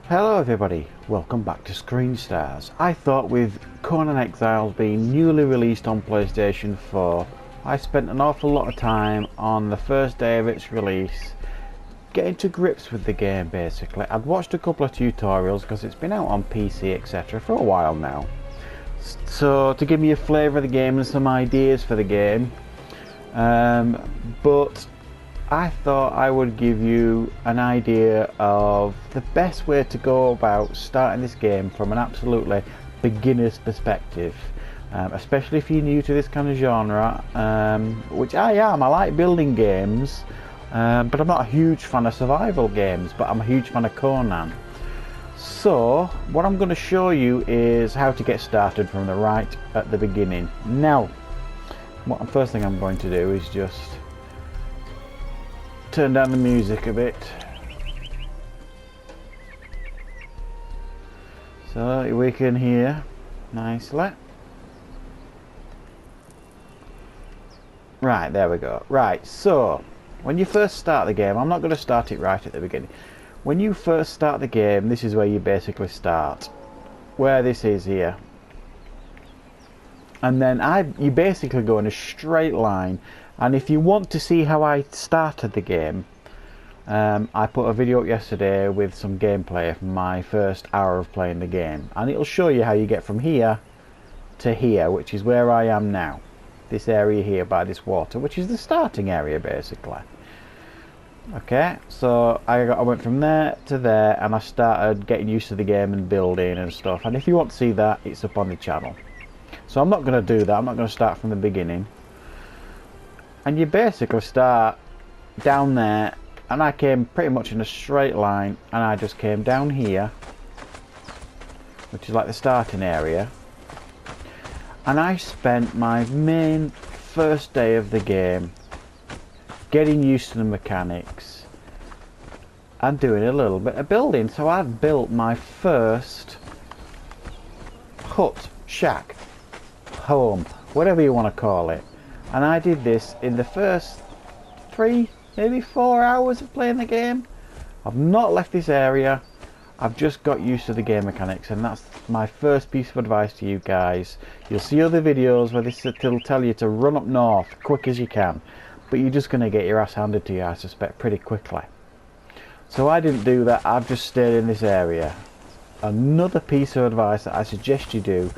Hello everybody, welcome back to Screen Stars. I thought with Conan Exiles being newly released on PlayStation 4, I spent an awful lot of time on the first day of its release getting to grips with the game basically. I'd watched a couple of tutorials because it's been out on PC etc for a while now. So to give me a flavour of the game and some ideas for the game, but I thought I would give you an idea of the best way to go about starting this game from an absolutely beginner's perspective, especially if you're new to this kind of genre, which I am. I like building games, but I'm not a huge fan of survival games, but I'm a huge fan of Conan. So what I'm going to show you is how to get started from the right at the beginning. Now, first thing I'm going to do is just turn down the music a bit, so we can hear nicely. Right, there we go. Right, so when you first start the game, I'm not going to start it right at the beginning. When you first start the game, this is where you basically start, where this is here, and then you basically go in a straight line. And if you want to see how I started the game, I put a video up yesterday with some gameplay from my first hour of playing the game, and it'll show you how you get from here to here, which is where I am now, this area here by this water, which is the starting area basically. Okay, so I went from there to there and I started getting used to the game and building and stuff, and if you want to see that, it's up on the channel. So I'm not going to do that. I'm not going to start from the beginning. And you basically start down there, and I came pretty much in a straight line, and I just came down here, which is like the starting area, and I spent my main first day of the game getting used to the mechanics and doing a little bit of building. So I've built my first hut, shack, home, whatever you want to call it. And I did this in the first 3, maybe 4 hours of playing the game. I've not left this area. I've just got used to the game mechanics, and that's my first piece of advice to you guys. You'll see other videos where this will tell you to run up north quick as you can, but you're just going to get your ass handed to you, I suspect, pretty quickly. So I didn't do that. I've just stayed in this area. Another piece of advice that I suggest you do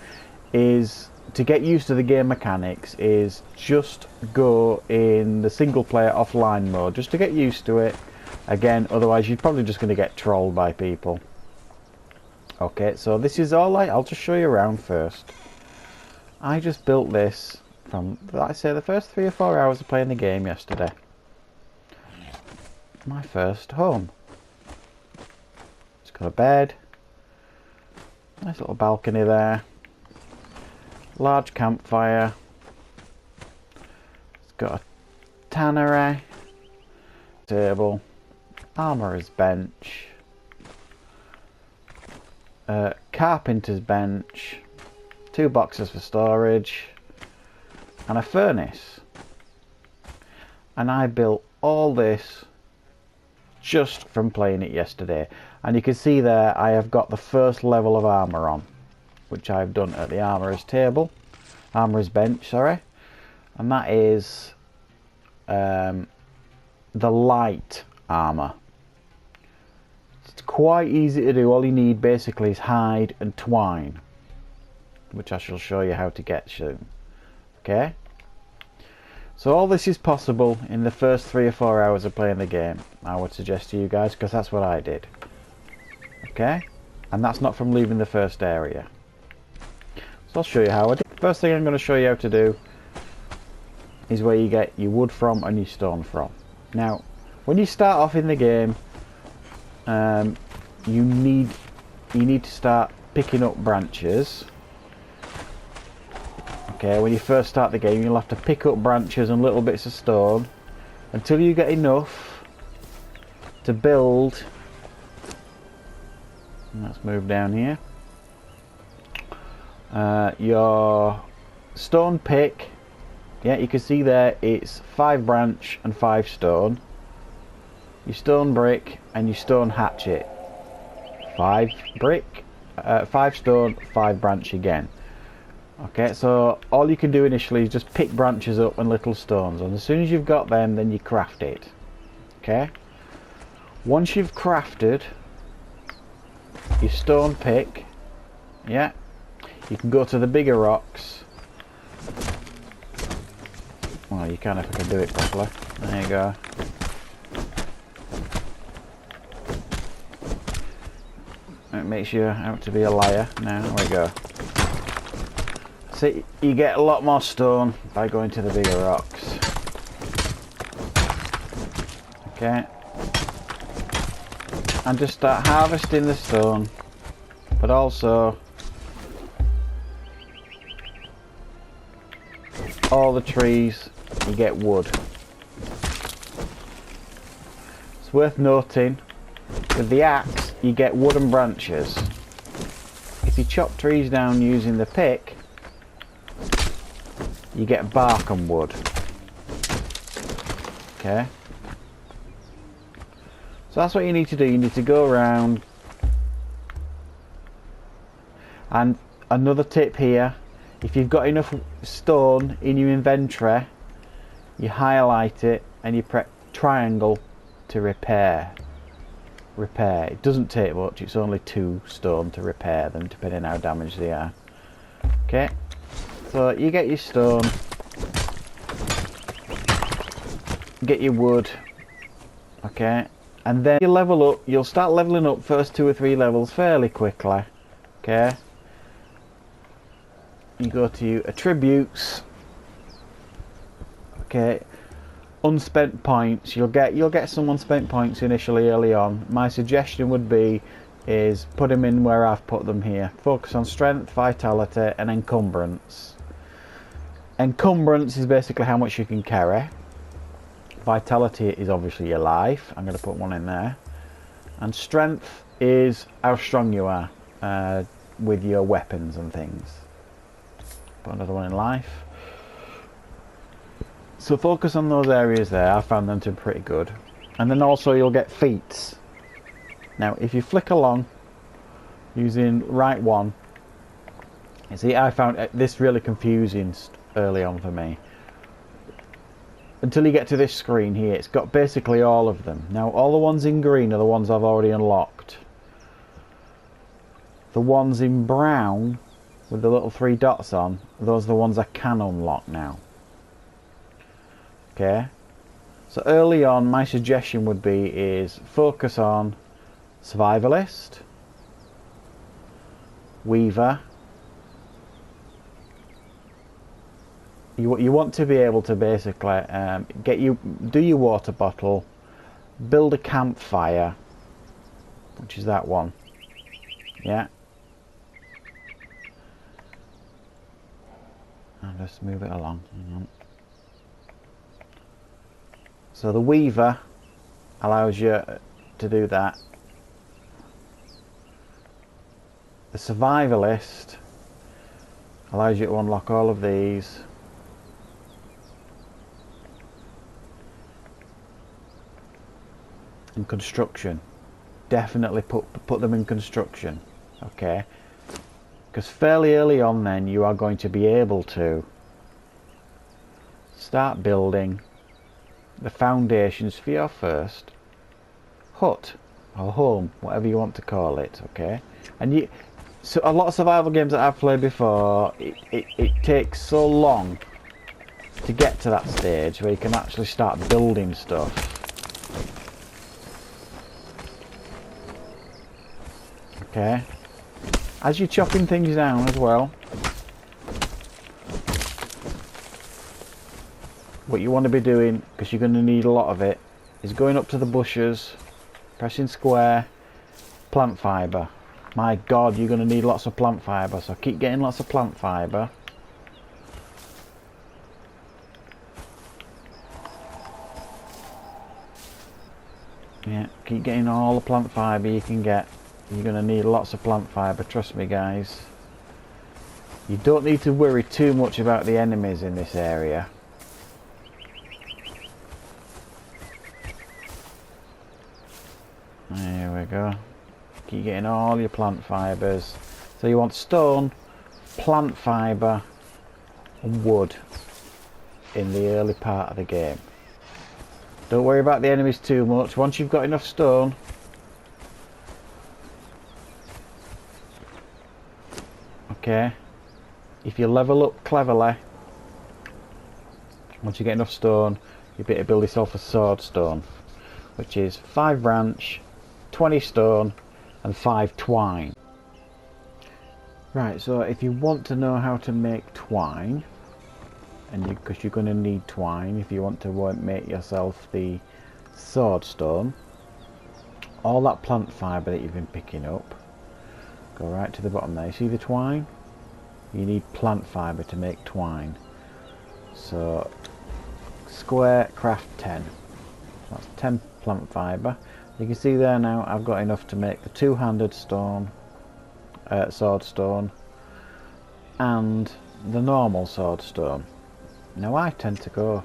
is, to get used to the game mechanics, is just go in the single player offline mode just to get used to it. Again, otherwise you're probably just going to get trolled by people. Okay, so this is all I'll just show you around first. I just built this from, like I say, the first 3 or 4 hours of playing the game yesterday. My first home. It's got a bed, nice little balcony there, large campfire, it's got a tannery, table, armourer's bench, carpenter's bench, 2 boxes for storage, and a furnace. And I built all this just from playing it yesterday, and you can see there I have got the first level of armour on, which I've done at the armourer's bench, sorry, and that is the light armour. It's quite easy to do. All you need basically is hide and twine, which I shall show you how to get soon. Okay, so all this is possible in the first 3 or 4 hours of playing the game, I would suggest to you guys, because that's what I did. Okay, and that's not from leaving the first area. So I'll show you how I did. First thing I'm going to show you how to do is where you get your wood from and your stone from. Now, when you start off in the game, you need to start picking up branches. Okay, when you first start the game, you'll have to pick up branches and little bits of stone until you get enough to build. And let's move down here. Your stone pick, yeah, you can see there it's 5 branch and 5 stone. Your stone brick and your stone hatchet, 5 brick, 5 stone, 5 branch again. Okay, so all you can do initially is just pick branches up and little stones, and as soon as you've got them, then you craft it. Okay, once you've crafted your stone pick, yeah, you can go to the bigger rocks. Well, you can if I can do it properly. There you go. It makes you out to be a liar. Now, there we go. See, you get a lot more stone by going to the bigger rocks. Okay. And just start harvesting the stone, but also all the trees, you get wood. It's worth noting, with the axe you get wooden branches. If you chop trees down using the pick, you get bark and wood. Okay, so that's what you need to do. You need to go around. And another tip here, if you've got enough stone in your inventory, you highlight it and you press triangle to repair. It doesn't take much, it's only 2 stone to repair them, depending on how damaged they are. Okay, so you get your stone, get your wood, okay, and then you level up. You'll start leveling up first 2 or 3 levels fairly quickly. Okay, you go to your attributes. Okay, unspent points. You'll get some unspent points initially early on. My suggestion would be is put them in where I've put them here. Focus on strength, vitality, and encumbrance. Encumbrance is basically how much you can carry. Vitality is obviously your life. I'm going to put one in there. And strength is how strong you are with your weapons and things. Put another one in life. So focus on those areas there. I found them to be pretty good. And then also you'll get feats. Now if you flick along using right one, you see, I found this really confusing early on for me. Until you get to this screen here, it's got basically all of them. Now all the ones in green are the ones I've already unlocked. The ones in brown with the little 3 dots on, those are the ones I can unlock now. Okay, so early on my suggestion would be is focus on survivalist, weaver. You want to be able to basically do your water bottle, build a campfire, which is that one. Yeah, and just move it along. Hang on. So the weaver allows you to do that. The survivalist allows you to unlock all of these. And construction. Definitely put them in construction. Okay? Because fairly early on then you are going to be able to start building the foundations for your first hut or home, whatever you want to call it. Okay, and so a lot of survival games that I've played before, it takes so long to get to that stage where you can actually start building stuff. Okay, as you're chopping things down as well, what you want to be doing, because you're going to need a lot of it, is going up to the bushes, pressing square, plant fibre. My god, you're going to need lots of plant fibre, so keep getting lots of plant fibre. Yeah, keep getting all the plant fibre you can get. You're going to need lots of plant fibre, trust me guys. You don't need to worry too much about the enemies in this area. There we go. Keep getting all your plant fibres. So you want stone, plant fibre and wood in the early part of the game. Don't worry about the enemies too much. Once you've got enough stone, okay, if you level up cleverly, once you get enough stone, you'll be able to build yourself a sword stone, which is 5 branch, 20 stone and 5 twine. Right, so if you want to know how to make twine, and because you're going to need twine if you want to make yourself the sword stone, all that plant fibre that you've been picking up, go right to the bottom there. You see the twine? You need plant fibre to make twine. So square craft 10. That's 10 plant fibre. You can see there now I've got enough to make the two-handed stone, sword stone, and the normal sword stone. Now I tend to go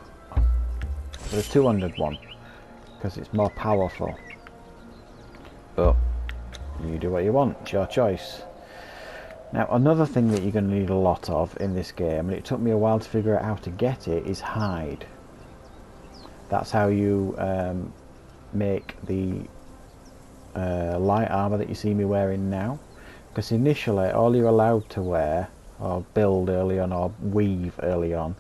for the 200 one because it's more powerful, but you do what you want, it's your choice. Now another thing that you're going to need a lot of in this game, and it took me a while to figure out how to get it, is hide. That's how you make the light armour that you see me wearing now, because initially all you're allowed to wear or build early on or weave early on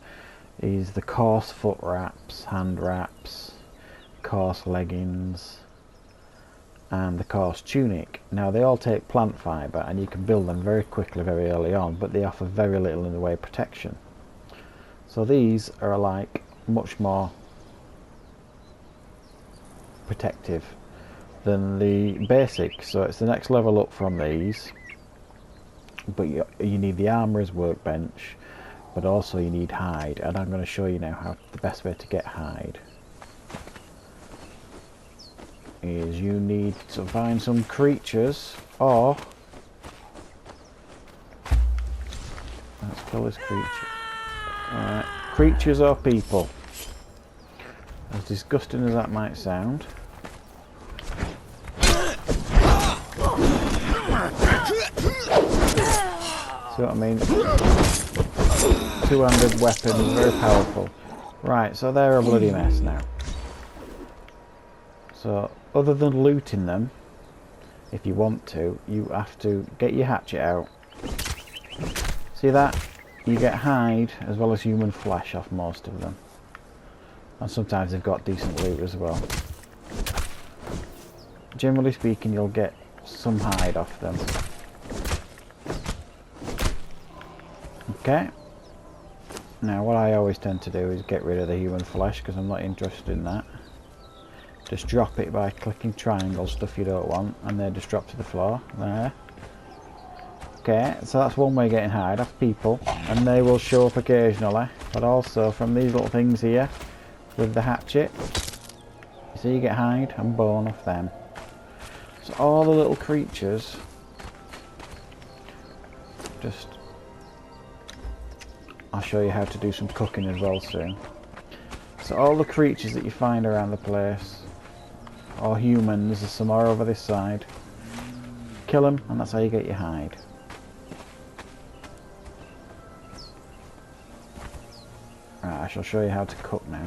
is the coarse foot wraps, hand wraps, coarse leggings and the coarse tunic. Now they all take plant fibre and you can build them very quickly very early on, but they offer very little in the way of protection. So these are like much more protective than the basics, so it's the next level up from these, but you need the armourer's workbench, but also you need hide, and I'm going to show you now how the best way to get hide is you need to find some creatures, or let's kill this creature. Alright, creatures or people, as disgusting as that might sound. See what I mean? Two-handed weapon, very powerful. Right, so they're a bloody mess now. So, other than looting them, if you want to, you have to get your hatchet out. See that? You get hide as well as human flesh off most of them. And sometimes they've got decent loot as well. Generally speaking, you'll get some hide off them. Okay. Now what I always tend to do is get rid of the human flesh because I'm not interested in that. Just drop it by clicking triangle, stuff you don't want, and they just drop to the floor. There. Okay, so that's one way of getting hide off people, and they will show up occasionally, but also from these little things here with the hatchet. You see, you get hide and bone off them. So all the little creatures, just, I'll show you how to do some cooking as well soon. So all the creatures that you find around the place, or humans, there's some more over this side, kill them and that's how you get your hide. Right, I shall show you how to cook now.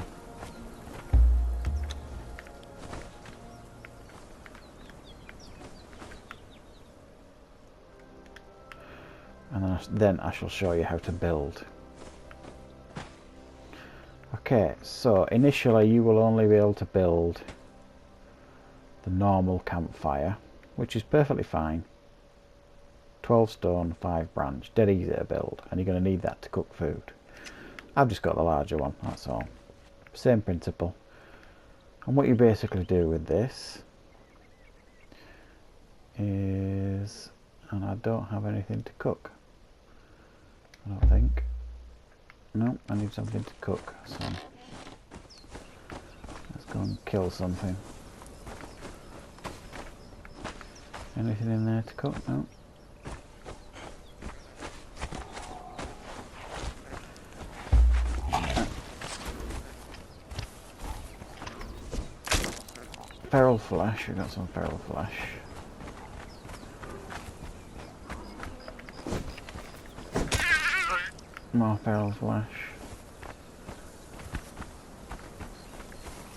And then I shall show you how to build. Okay, so initially you will only be able to build the normal campfire, which is perfectly fine. 12 stone, 5 branch, dead easy to build, and you're going to need that to cook food. I've just got the larger one, that's all. Same principle. And what you basically do with this is, and I don't have anything to cook, I don't think. No, I need something to cook, so let's go and kill something. Anything in there to cook? No. Feral flesh, we've got some feral flesh. More feral flesh.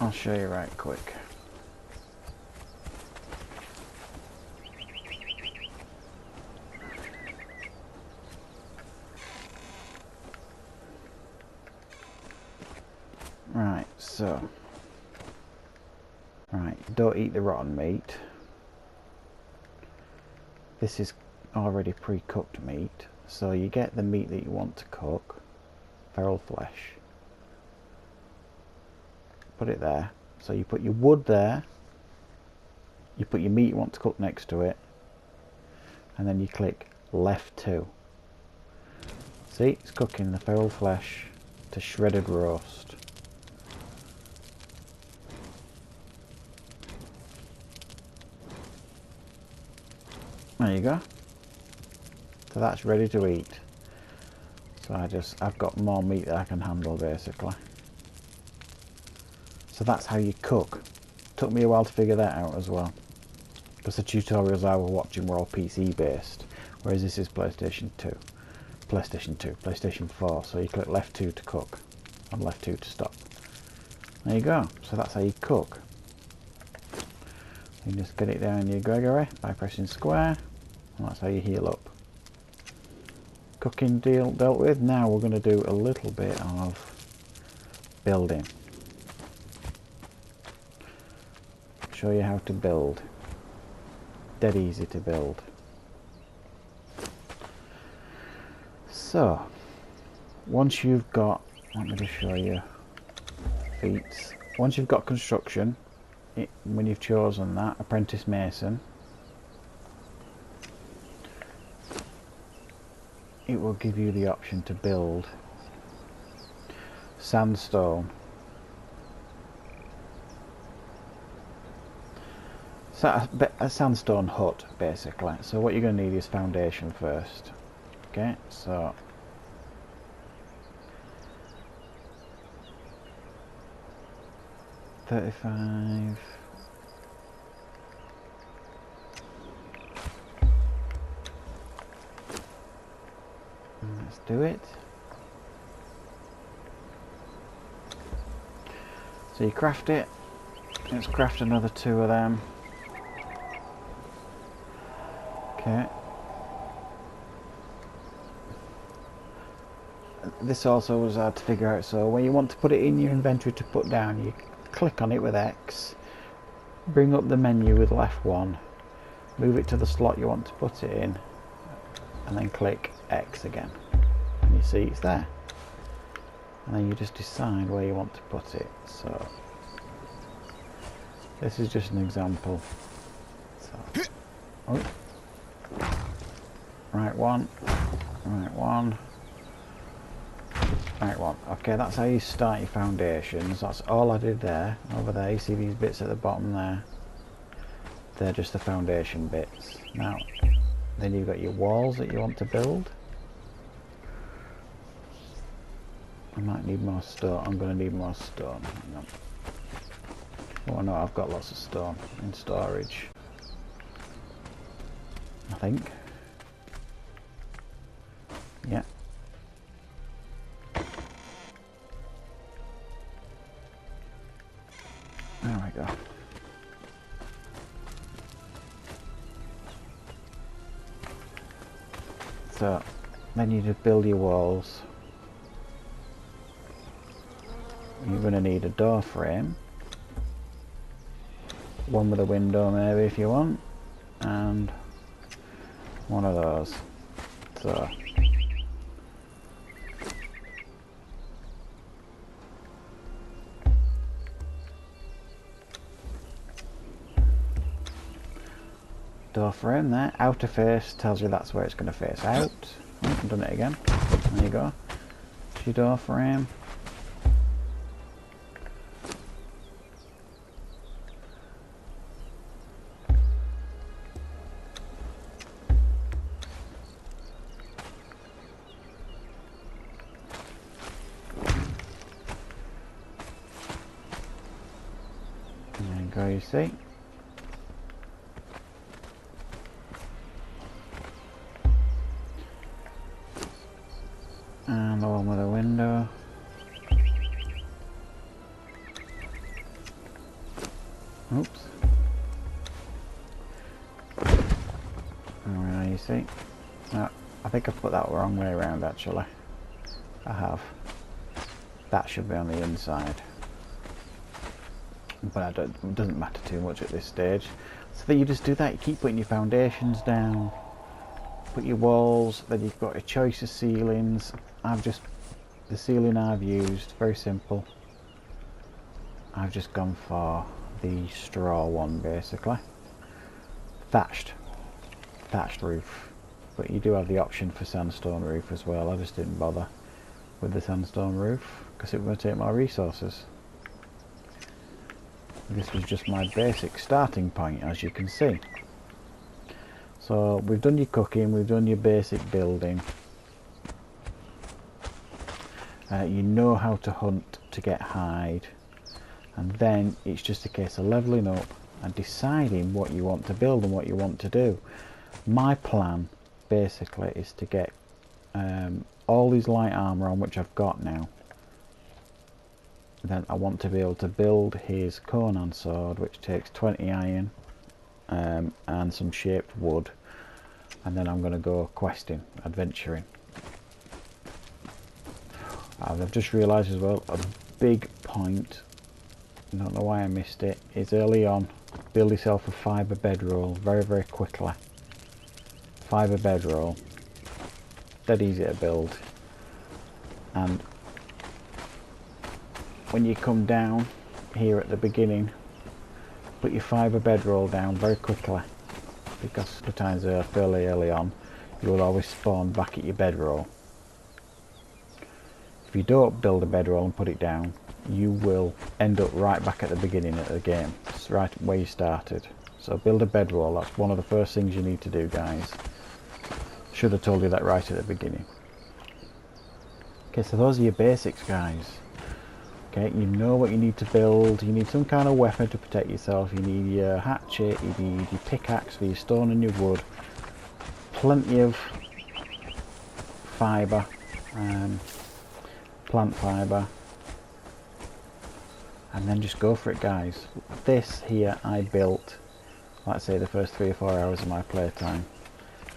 I'll show you right quick. Right, so. Right, don't eat the rotten meat. This is already pre-cooked meat, so you get the meat that you want to cook, feral flesh. Put it there. So you put your wood there, you put your meat you want to cook next to it, and then you click left 2. See, it's cooking the feral flesh to shredded roast. There you go. So that's ready to eat. So I've got more meat that I can handle basically. So that's how you cook. Took me a while to figure that out as well, because the tutorials I was watching were all PC based, whereas this is PlayStation 4. So you click left 2 to cook and left 2 to stop. There you go. So that's how you cook. You just get it down your Gregory by pressing square, and that's how you heal up. Cooking dealt with. Now we're going to do a little bit of building. Show you how to build. Dead easy to build. So once you've got, let me just show you feats. Once you've got construction, when you've chosen that, apprentice mason, it will give you the option to build sandstone. So a sandstone hut basically. So what you're going to need is foundation first. Okay, so $35. Let's do it. So you craft it. Let's craft another 2 of them. Okay. This also was hard to figure out, so when you want to put it in your inventory to put down, you click on it with X, bring up the menu with left 1, move it to the slot you want to put it in, and then click X again. And you see it's there. And then you just decide where you want to put it. So this is just an example. So, oh. Right 1, right 1, right 1. Okay, that's how you start your foundations. That's all I did there. Over there, you see these bits at the bottom there? They're just the foundation bits. Now, then you've got your walls that you want to build. I might need more stone. I'm going to need more stone. Oh no, I've got lots of stone in storage, I think. Yeah. There we go. So then you just build your walls. You're going to need a door frame, one with a window maybe if you want, and one of those. So door frame there, outer face tells you that's where it's going to face out. Oh, I've done it again. There you go. Your door frame. There you go, you see. And the one with a window. Oops. Now you see. I think I put that the wrong way around actually. I have. That should be on the inside. But it doesn't matter too much at this stage. So then you just do that, you keep putting your foundations down, put your walls, then you've got a choice of ceilings. The ceiling I've used, very simple. I've just gone for the straw one basically. Thatched roof. But you do have the option for sandstone roof as well. I just didn't bother with the sandstone roof because it would take more resources. This was just my basic starting point, as you can see. So we've done your cooking, we've done your basic building. You know how to hunt to get hide, and then it's just a case of leveling up and deciding what you want to build and what you want to do. My plan basically is to get all these light armor on, which I've got now. Then I want to be able to build his Conan sword, which takes 20 iron and some shaped wood, and then I'm going to go questing, adventuring. I've just realised as well, a big point, I don't know why I missed it, is early on, build yourself a fibre bedroll very quickly. Fibre bedroll, dead easy to build, and when you come down here at the beginning, put your fibre bedroll down very quickly, because sometimes fairly early on you will always spawn back at your bedroll. If you don't build a bedroll and put it down, you will end up right back at the beginning of the game. It's right where you started. So build a bedroll, that's one of the first things you need to do, guys. Should have told you that right at the beginning. Okay, so those are your basics, guys. Okay, you know what you need to build. You need some kind of weapon to protect yourself. You need your hatchet, you need your pickaxe for your stone and your wood. Plenty of fibre, plant fibre. And then just go for it, guys. This here I built, let's say, the first 3 or 4 hours of my playtime.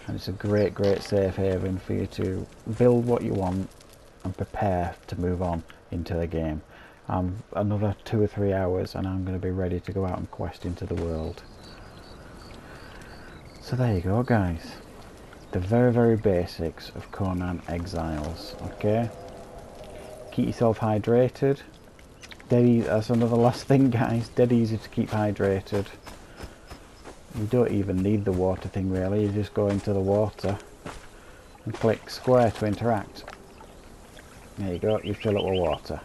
And it's a great safe haven for you to build what you want and prepare to move on into the game. Another 2 or 3 hours and I'm going to be ready to go out and quest into the world. So there you go, guys. The very basics of Conan Exiles. Okay, keep yourself hydrated. That's another last thing, guys. Dead easy to keep hydrated. You don't even need the water thing really. You just go into the water and click square to interact. There you go, you fill it with water.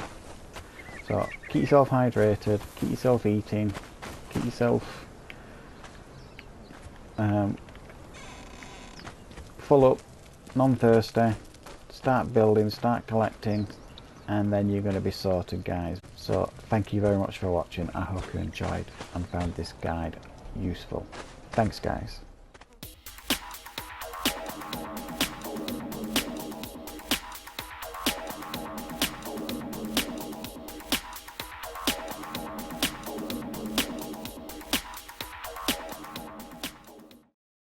So keep yourself hydrated, keep yourself eating, keep yourself full up, non-thirsty, start building, start collecting, and then you're going to be sorted, guys. So thank you very much for watching. I hope you enjoyed and found this guide useful. Thanks, guys.